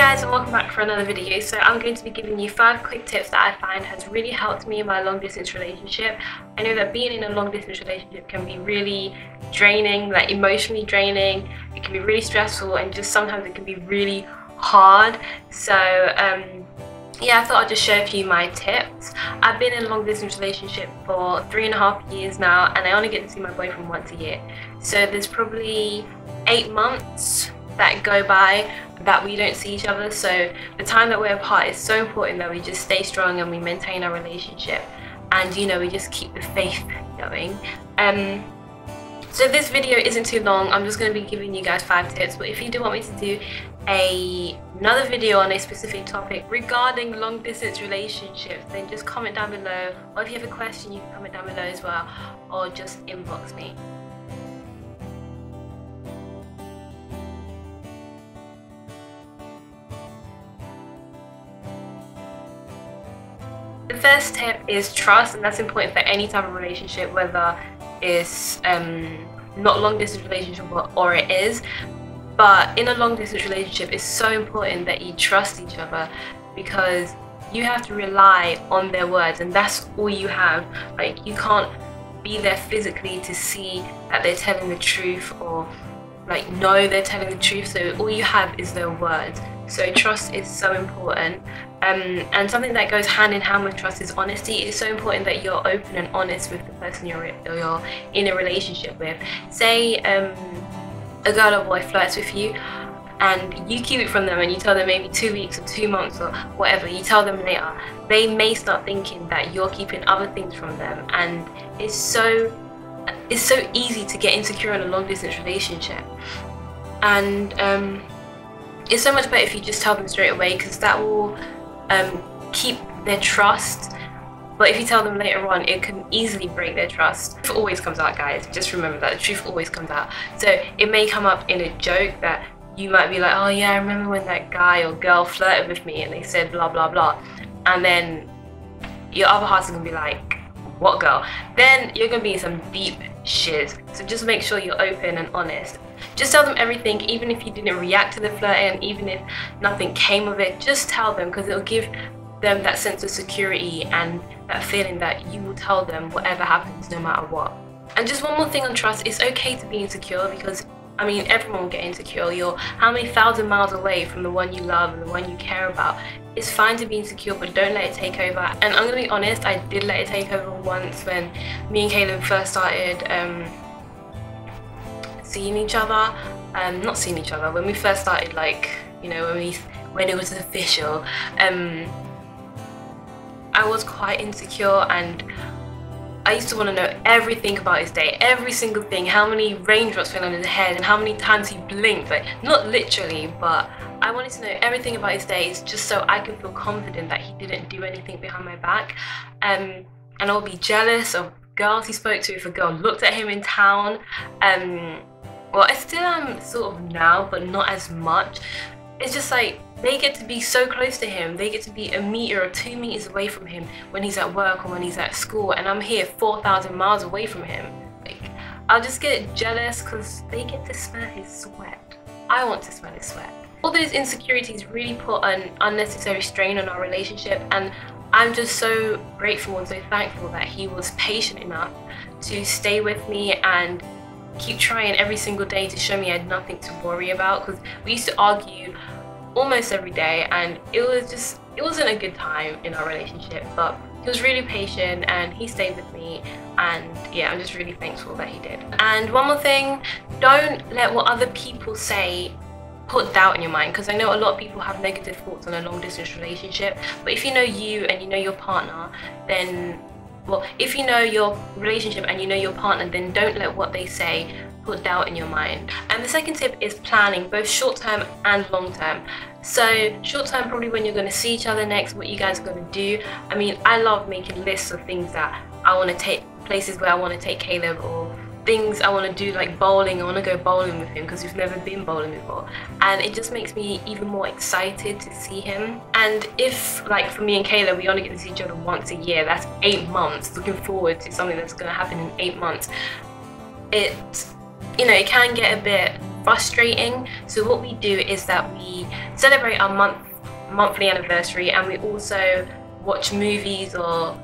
guys, and welcome back for another video. So I'm going to be giving you 5 quick tips that I find has really helped me in my long distance relationship. I know that being in a long distance relationship can be really draining, like emotionally draining. It can be really stressful, and just sometimes it can be really hard. So yeah, I thought I'd just share with you my tips. I've been in a long distance relationship for 3.5 years now, and I only get to see my boyfriend once a year. So there's probably 8 months that go by that we don't see each other. So the time that we're apart is so important that we just stay strong and we maintain our relationship, and you know, we just keep the faith going. So this video isn't too long. I'm just going to be giving you guys 5 tips, but if you do want me to do another video on a specific topic regarding long distance relationships, then just comment down below, or if you have a question you can comment down below as well, or just inbox me. The first tip is trust, and that's important for any type of relationship, whether it's not long distance relationship or it is. But in a long distance relationship, it's so important that you trust each other, because you have to rely on their words, and that's all you have. Like, you can't be there physically to see that they're telling the truth, or like know they're telling the truth. So all you have is their words. So trust is so important, and something that goes hand in hand with trust is honesty. It's so important that you're open and honest with the person you're in a relationship with. Say a girl or boy flirts with you, and you keep it from them, and you tell them maybe 2 weeks or 2 months or whatever, you tell them later, they may start thinking that you're keeping other things from them, and it's so easy to get insecure in a long distance relationship. And it's so much better if you just tell them straight away, because that will keep their trust. But if you tell them later on, it can easily break their trust. The truth always comes out, guys. Just remember that the truth always comes out. So it may come up in a joke that you might be like, oh yeah, I remember when that guy or girl flirted with me and they said blah blah blah, and then your other half is gonna be like, what girl? Then you're gonna be in some deep shiz. So just make sure you're open and honest. Just tell them everything, even if you didn't react to the flirting, and even if nothing came of it, just tell them, because it'll give them that sense of security and that feeling that you will tell them whatever happens, no matter what. And just one more thing on trust: it's okay to be insecure, because I mean, everyone will get insecure. You're how many thousand miles away from the one you love and the one you care about. It's fine to be insecure, but don't let it take over. And I'm gonna be honest, I did let it take over once when me and Caleb first started seeing each other. Not seeing each other, when we first started, like, you know, when it was official. I was quite insecure, and I used to want to know everything about his day, every single thing, how many raindrops fell on his head and how many times he blinked, like, not literally, but I wanted to know everything about his days, just so I could feel confident that he didn't do anything behind my back. And I would be jealous of girls he spoke to if a girl looked at him in town. Well, I still am sort of now, but not as much. It's just like, they get to be so close to him. They get to be 1 meter or 2 meters away from him when he's at work or when he's at school, and I'm here 4,000 miles away from him. Like, I'll just get jealous because they get to smell his sweat. I want to smell his sweat. All those insecurities really put an unnecessary strain on our relationship, and I'm just so grateful and so thankful that he was patient enough to stay with me and keep trying every single day to show me I had nothing to worry about, because we used to argue almost every day, and it wasn't a good time in our relationship. But he was really patient and he stayed with me, and yeah, I'm just really thankful that he did. And one more thing, don't let what other people say put doubt in your mind, because I know a lot of people have negative thoughts on a long distance relationship. But if you know you and you know your partner, then, well, if you know your relationship and you know your partner, then don't let what they say put doubt in your mind. And the second tip is planning, both short term and long term. So short term, probably when you're going to see each other next, what you guys are going to do. I mean, I love making lists of things that I want to take, places where I want to take Caleb, or things I want to do, like bowling. I want to go bowling with him because we've never been bowling before, and it just makes me even more excited to see him. And if, like, for me and Caleb, we only get to see each other once a year, that's 8 months. Looking forward to something that's going to happen in 8 months. It, you know, it can get a bit frustrating. So what we do is that we celebrate our monthly anniversary, and we also watch movies or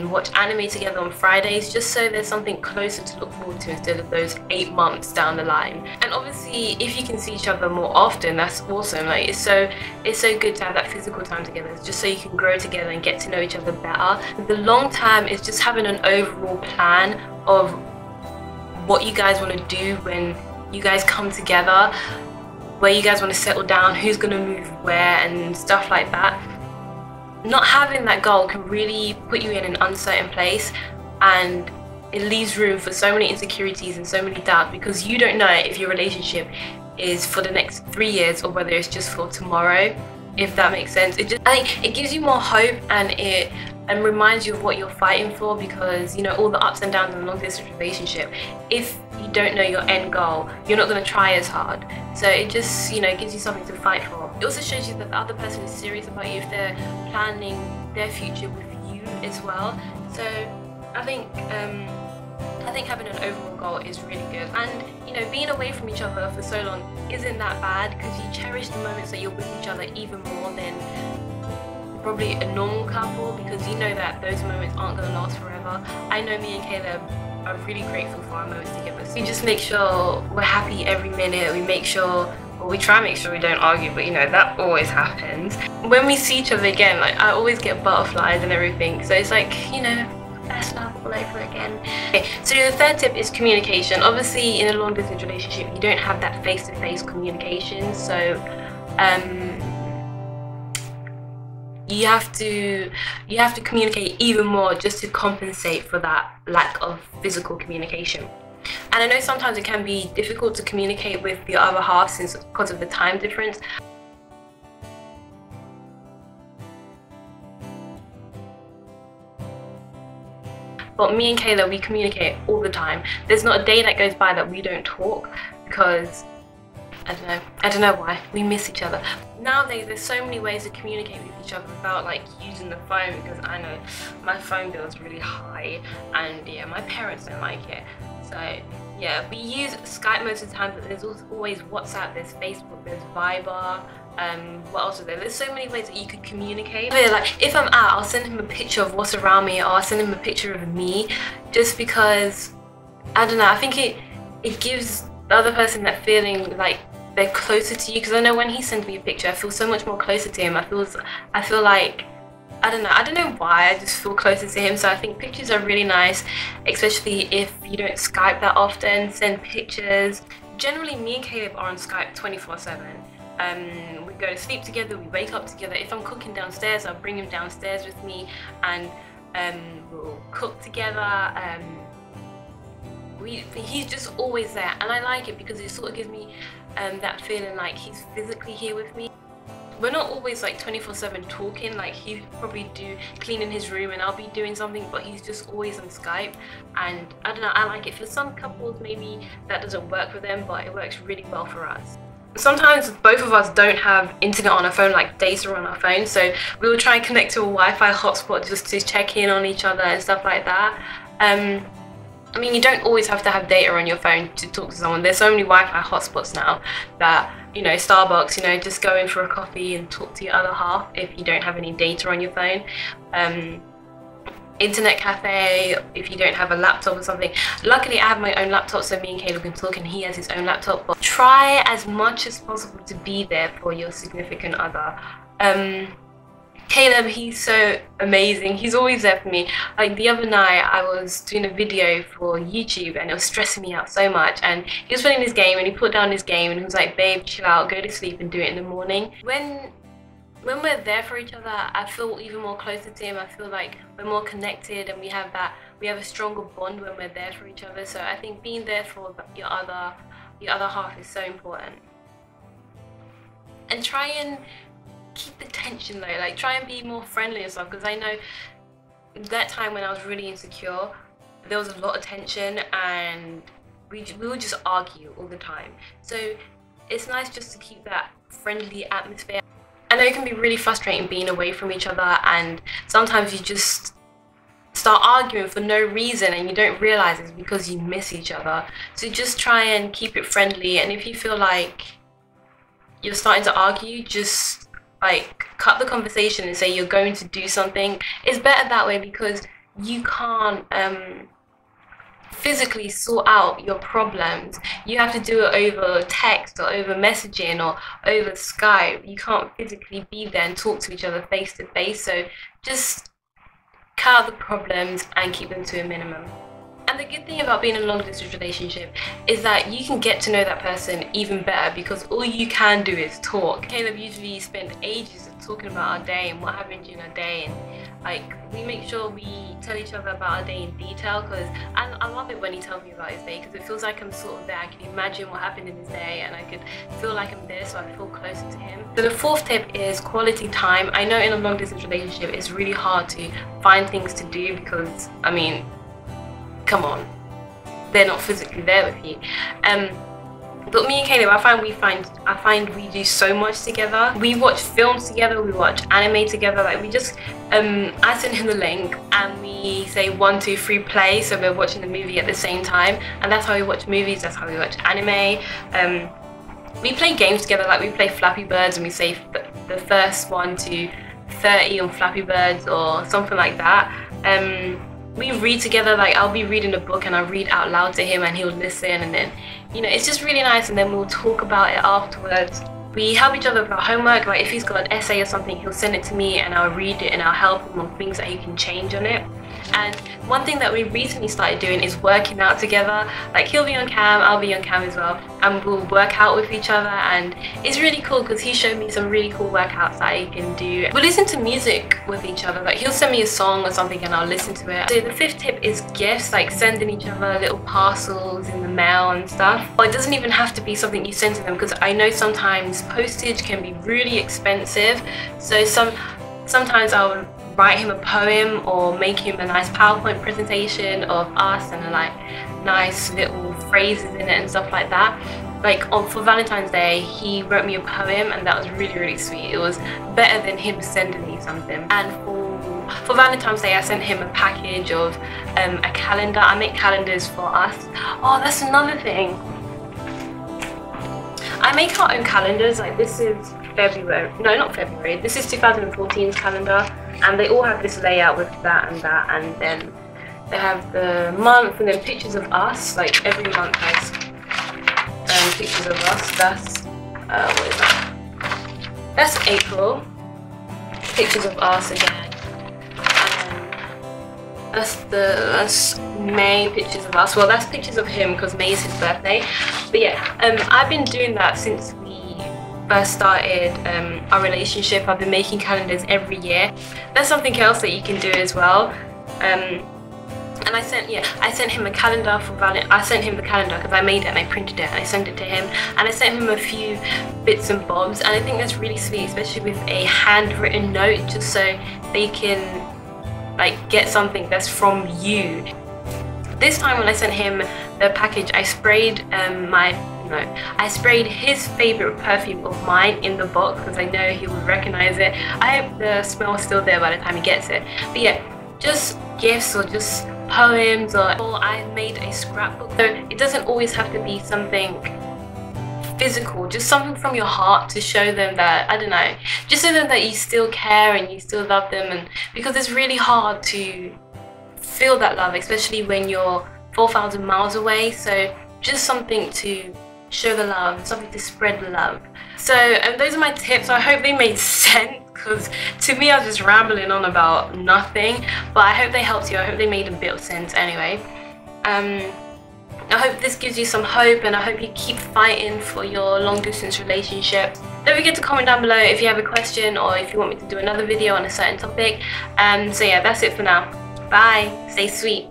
watch anime together on Fridays, just so there's something closer to look forward to instead of those 8 months down the line. And obviously if you can see each other more often, that's awesome. Like it's so good to have that physical time together, just so you can grow together and get to know each other better. The long term is just having an overall plan of what you guys want to do when you guys come together, where you guys want to settle down, who's going to move where and stuff like that. Not having that goal can really put you in an uncertain place, and it leaves room for so many insecurities and so many doubts, because you don't know if your relationship is for the next 3 years or whether it's just for tomorrow, if that makes sense. I think it gives you more hope, and it reminds you of what you're fighting for, because you know all the ups and downs in a long distance relationship. If you don't know your end goal, you're not going to try as hard. So it just, you know, gives you something to fight for. It also shows you that the other person is serious about you if they're planning their future with you as well. So I think having an overall goal is really good. And you know, being away from each other for so long isn't that bad, because you cherish the moments that you're with each other even more than probably a normal couple, because you know that those moments aren't going to last forever. I know me and Caleb are really grateful for our moments together. So we just make sure we're happy every minute. We make sure, well, we try and make sure we don't argue, but you know, that always happens. When we see each other again, like I always get butterflies and everything. So it's like, you know, best love all over again. Okay, so the third tip is communication. Obviously in a long distance relationship, you don't have that face-to-face communication. So you have to communicate even more just to compensate for that lack of physical communication. And I know sometimes it can be difficult to communicate with the other half because of the time difference. But me and Kayla, we communicate all the time. There's not a day that goes by that we don't talk, because I don't know why, we miss each other. Nowadays there's so many ways to communicate with each other without like using the phone, because I know my phone bill is really high, and yeah, my parents don't like it. So yeah, we use Skype most of the time, but there's also always WhatsApp, there's Facebook, there's Viber. What else is there? There's so many ways that you could communicate. Like if I'm out, I'll send him a picture of what's around me, or I'll send him a picture of me, just because, I don't know, I think it gives the other person that feeling like they're closer to you. Because I know when he sends me a picture, I feel so much more closer to him. I feel like, I don't know why, I just feel closer to him. So I think pictures are really nice, especially if you don't Skype that often. Send pictures. Generally me and Caleb are on Skype 24/7. We go to sleep together, we wake up together. If I'm cooking downstairs, I'll bring him downstairs with me, and we'll cook together. He's just always there, and I like it because it sort of gives me that feeling like he's physically here with me. We're not always like 24/7 talking, like he'd probably do cleaning his room and I'll be doing something, but he's just always on Skype, and I don't know, I like it. For some couples maybe that doesn't work for them, but it works really well for us. Sometimes both of us don't have internet on our phone, like data on our phone, so we will try and connect to a Wi-Fi hotspot just to check in on each other and stuff like that. I mean, you don't always have to have data on your phone to talk to someone. There's so many Wi-Fi hotspots now that, you know, Starbucks, you know, just go in for a coffee and talk to your other half if you don't have any data on your phone. Internet cafe, if you don't have a laptop or something. Luckily I have my own laptop, so me and Caleb can talk, and he has his own laptop. But try as much as possible to be there for your significant other. Caleb, he's so amazing. He's always there for me. Like the other night I was doing a video for YouTube and it was stressing me out so much, and he was playing his game and he put down his game and he was like, babe, chill out, go to sleep and do it in the morning. When we're there for each other, I feel even more closer to him. I feel like we're more connected, and we have a stronger bond when we're there for each other. So I think being there for your other half is so important. And try and keep the tension low, like try and be more friendly and stuff, because I know that time when I was really insecure, there was a lot of tension and we would just argue all the time. So it's nice just to keep that friendly atmosphere. I know it can be really frustrating being away from each other, and sometimes start arguing for no reason and you don't realize it's because you miss each other. So just try and keep it friendly, and if you feel like you're starting to argue, just like cut the conversation and say you're going to do something. It's better that way because you can't physically sort out your problems. You have to do it over text or over messaging or over Skype. You can't physically be there and talk to each other face to face. So just cut out the problems and keep them to a minimum. And the good thing about being in a long distance relationship is that you can get to know that person even better because all you can do is talk. Caleb usually spend ages talking about our day and what happened during our day, and like we make sure we tell each other about our day in detail, because I love it when he tells me about his day because it feels like I'm sort of there. I can imagine what happened in his day and I could feel like I'm there, so I feel closer to him. So the fourth tip is quality time. I know in a long distance relationship it's really hard to find things to do because, I mean, come on, they're not physically there with you. But me and Caleb, I find we do so much together. We watch films together, we watch anime together. Like we just, I send him the link and we say 1, 2, 3 play. So we're watching the movie at the same time, and that's how we watch movies. That's how we watch anime. We play games together. Like we play Flappy Birds and we say the first 1 to 30 on Flappy Birds or something like that. We read together. Like I'll be reading a book and I'll read out loud to him and he'll listen, and then, you know, it's just really nice, and then we'll talk about it afterwards. We help each other with our homework. Like if he's got an essay or something, he'll send it to me and I'll read it and I'll help him on things that he can change on it. And one thing that we recently started doing is working out together. Like he'll be on cam, I'll be on cam as well, and we'll work out with each other, and it's really cool because he showed me some really cool workouts that he can do. We listen to music with each other. Like he'll send me a song or something and I'll listen to it. So the fifth tip is gifts, like sending each other little parcels in the mail and stuff. But it doesn't even have to be something you send to them, because I know sometimes postage can be really expensive. So sometimes I'll write him a poem or make him a nice PowerPoint presentation of us and like nice little phrases in it and stuff like that. Like for Valentine's Day, he wrote me a poem and that was really, really sweet. It was better than him sending me something. And for Valentine's Day, I sent him a package of a calendar. I make calendars for us. Oh, that's another thing. I make our own calendars. Like this is February, no, not February, this is 2014's calendar, and they all have this layout with that, and then they have the month and then pictures of us. Like every month has pictures of us. That's what is that? That's April, pictures of us again, and that's May, pictures of us. Well, that's pictures of him because May is his birthday. But yeah, I've been doing that since we first started our relationship. I've been making calendars every year. That's something else that you can do as well. And I sent him a calendar for Valentine. I sent him the calendar because I made it and I printed it and I sent it to him, and I sent him a few bits and bobs, and I think that's really sweet, especially with a handwritten note, just so they can like get something that's from you. This time when I sent him the package, I sprayed I sprayed his favourite perfume of mine in the box because I know he would recognise it. I hope the smell's still there by the time he gets it. But yeah, just gifts or just poems, or I made a scrapbook. So it doesn't always have to be something physical, just something from your heart to show them that, I don't know, just show them that you still care and you still love them, and because it's really hard to feel that love, especially when you're 4,000 miles away. So just something to show the love, something to spread the love. So those are my tips. I hope they made sense, because to me I was just rambling on about nothing, but I hope they helped you. I hope they made a bit of sense anyway. I hope this gives you some hope, and I hope you keep fighting for your long distance relationship. Don't forget to comment down below if you have a question or if you want me to do another video on a certain topic. So yeah, that's it for now. Bye, stay sweet.